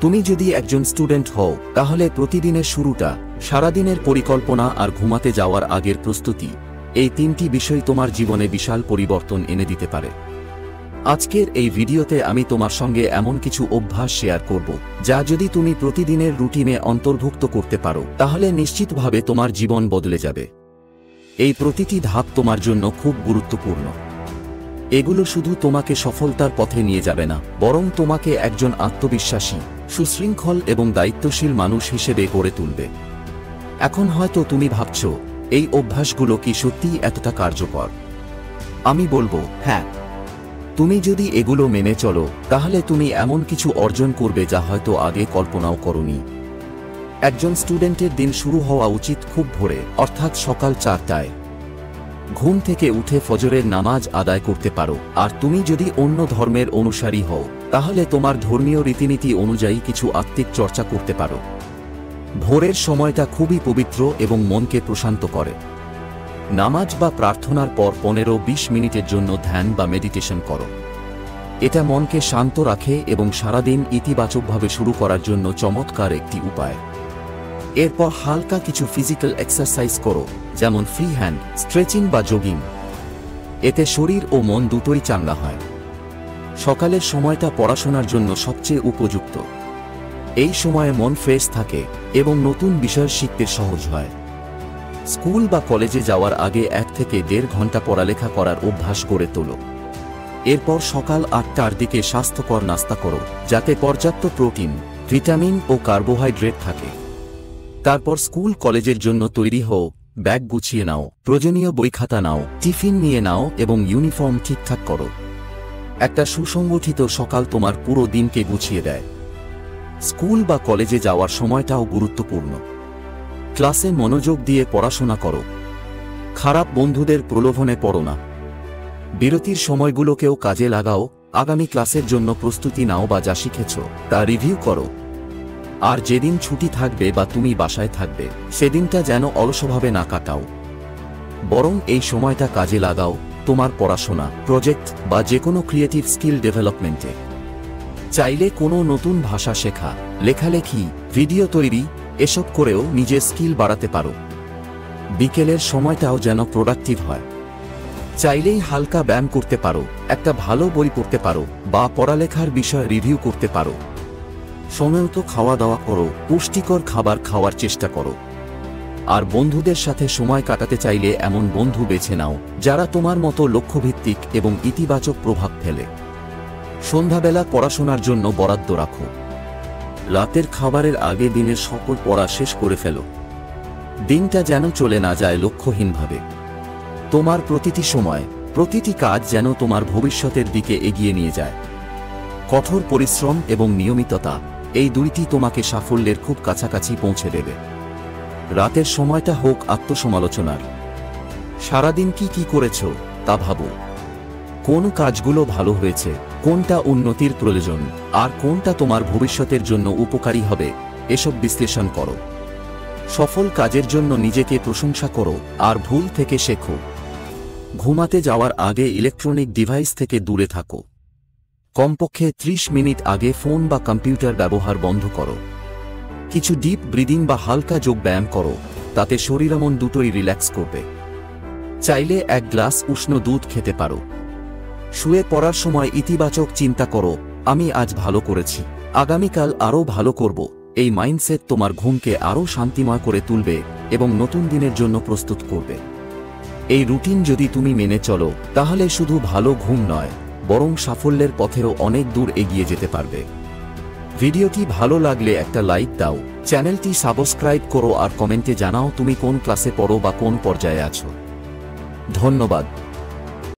তুমি যদি একজন স্টুডেন্ট হও তাহলে প্রতিদিনের শুরুটা, সারাদিনের পরিকল্পনা আর ঘুমাতে যাওয়ার আগের প্রস্তুতি, এই তিনটি বিষয় তোমার জীবনে বিশাল পরিবর্তন এনে দিতে পারে। আজকের এই ভিডিওতে আমি তোমার সঙ্গে এমন কিছু অভ্যাস শেয়ার করব যা যদি তুমি প্রতিদিনের রুটিনে অন্তর্ভুক্ত করতে পারো তাহলে নিশ্চিতভাবে তোমার জীবন বদলে যাবে। এই প্রতিটি ধাপ তোমার জন্য খুব গুরুত্বপূর্ণ। এগুলো শুধু তোমাকে সফলতার পথে নিয়ে যাবে না, বরং তোমাকে একজন আত্মবিশ্বাসী, সুশৃঙ্খল এবং দায়িত্বশীল মানুষ হিসেবে গড়ে তুলবে। এখন হয়তো তুমি ভাবছো, এই অভ্যাসগুলো কি সত্যিই এতটা কার্যকর? আমি বলবো, হ্যাঁ। তুমি যদি এগুলো মেনে চলো তাহলে তুমি এমন কিছু অর্জন করবে যা হয়তো আগে কল্পনাও করোনি। একজন স্টুডেন্টের দিন শুরু হওয়া উচিত খুব ভোরে, অর্থাৎ সকাল 4টায়। ঘুম থেকে উঠে ফজরের নামাজ আদায় করতে পারো। আর তুমি যদি অন্য ধর্মের অনুসারী হও তাহলে তোমার ধর্মীয় রীতিনীতি অনুযায়ী কিছু আত্মিক চর্চা করতে পারো। ভোরের সময়টা খুবই পবিত্র এবং মনকে প্রশান্ত করে। নামাজ বা প্রার্থনার পর 15-20 মিনিটের জন্য ধ্যান বা মেডিটেশন করো। এটা মনকে শান্ত রাখে এবং সারাদিন ইতিবাচকভাবে শুরু করার জন্য চমৎকার একটি উপায়। এরপর হালকা কিছু ফিজিক্যাল এক্সারসাইজ করো, যেমন ফ্রি হ্যান্ড, স্ট্রেচিং বা জগিং। এতে শরীর ও মন দুটোই চাঙ্গা হয়। সকালের সময়টা পড়াশোনার জন্য সবচেয়ে উপযুক্ত। এই সময়ে মন ফ্রেশ থাকে এবং নতুন বিষয় শিখতে সহজ হয়। স্কুল বা কলেজে যাওয়ার আগে 1 থেকে 1.5 ঘন্টা পড়ালেখা করার অভ্যাস গড়ে তোলো। এরপর সকাল 8টার দিকে স্বাস্থ্যকর নাস্তা করো, যাতে পর্যাপ্ত প্রোটিন, ভিটামিন ও কার্বোহাইড্রেট থাকে। তারপর স্কুল কলেজের জন্য তৈরি হও, ব্যাগ গুছিয়ে নাও, প্রয়োজনীয় বই খাতা নাও, টিফিন নিয়ে নাও এবং ইউনিফর্ম ঠিকঠাক করো। একটা সুসংগঠিত সকাল তোমার পুরো দিনকে গুছিয়ে দেয়। স্কুল বা কলেজে যাওয়ার সময়টাও গুরুত্বপূর্ণ। ক্লাসে মনোযোগ দিয়ে পড়াশোনা করো। খারাপ বন্ধুদের প্রলোভনে পড়ো না। বিরতির সময়গুলোকেও কাজে লাগাও। আগামী ক্লাসের জন্য প্রস্তুতি নাও বা যা শিখেছ তা রিভিউ করো। আর যেদিন ছুটি থাকবে বা তুমি বাসায় থাকবে সেদিনটা যেন অলসভাবে না কাটাও, বরং এই সময়টা কাজে লাগাও তোমার পড়াশোনা, প্রজেক্ট বা যে কোনো ক্রিয়েটিভ স্কিল ডেভেলপমেন্টে। চাইলে কোনো নতুন ভাষা শেখা, লেখালেখি, ভিডিও তৈরি, এসব করেও নিজের স্কিল বাড়াতে পারো। বিকেলের সময়টাও যেন প্রোডাক্টিভ হয়। চাইলেই হালকা ব্যায়াম করতে পারো, একটা ভালো বই পড়তে পারো বা পড়ালেখার বিষয় রিভিউ করতে পারো। সময়মত খাওয়া দাওয়া করো, পুষ্টিকর খাবার খাওয়ার চেষ্টা করো। আর বন্ধুদের সাথে সময় কাটাতে চাইলে এমন বন্ধু বেছে নাও যারা তোমার মতো লক্ষ্যভিত্তিক এবং ইতিবাচক প্রভাব ফেলে। সন্ধ্যাবেলা পড়াশোনার জন্য বরাদ্দ রাখো। রাতের খাবারের আগে দিনের সকল পড়া শেষ করে ফেলো। দিনটা যেন চলে না যায় লক্ষ্যহীনভাবে। তোমার প্রতিটি সময়, প্রতিটি কাজ যেন তোমার ভবিষ্যতের দিকে এগিয়ে নিয়ে যায়। কঠোর পরিশ্রম এবং নিয়মিততা, এই দুইটি তোমাকে সাফল্যের খুব কাছাকাছি পৌঁছে দেবে। রাতের সময়টা হোক আত্মসমালোচনার। সারাদিন কি করেছ তা ভাবো। কোন কাজগুলো ভালো হয়েছে, কোনটা উন্নতির প্রয়োজন, আর কোনটা তোমার ভবিষ্যতের জন্য উপকারী হবে, এসব বিশ্লেষণ করো। সফল কাজের জন্য নিজেকে প্রশংসা করো আর ভুল থেকে শেখো। ঘুমাতে যাওয়ার আগে ইলেকট্রনিক ডিভাইস থেকে দূরে থাকো। কমপক্ষে 30 মিনিট আগে ফোন বা কম্পিউটার ব্যবহার বন্ধ করো। কিছু ডিপ ব্রিদিং বা হালকা যোগ ব্যায়াম করো, তাতে শরীর মন দুটোই রিল্যাক্স করবে। চাইলে 1 গ্লাস উষ্ণ দুধ খেতে পারো। শুয়ে পড়ার সময় ইতিবাচক চিন্তা করো, আমি আজ ভালো করেছি, আগামীকাল আরও ভালো করব। এই মাইন্ডসেট তোমার ঘুমকে আরও শান্তিময় করে তুলবে এবং নতুন দিনের জন্য প্রস্তুত করবে। এই রুটিন যদি তুমি মেনে চলো তাহলে শুধু ভালো ঘুম নয়, বরং সাফল্যের পথেও অনেক দূর এগিয়ে যেতে পারবে। ভিডিওটি ভালো লাগলে একটা লাইক দাও, চ্যানেলটি সাবস্ক্রাইব করো আর কমেন্টে জানাও তুমি কোন ক্লাসে পড়ো বা কোন পর্যায়ে আছো। ধন্যবাদ।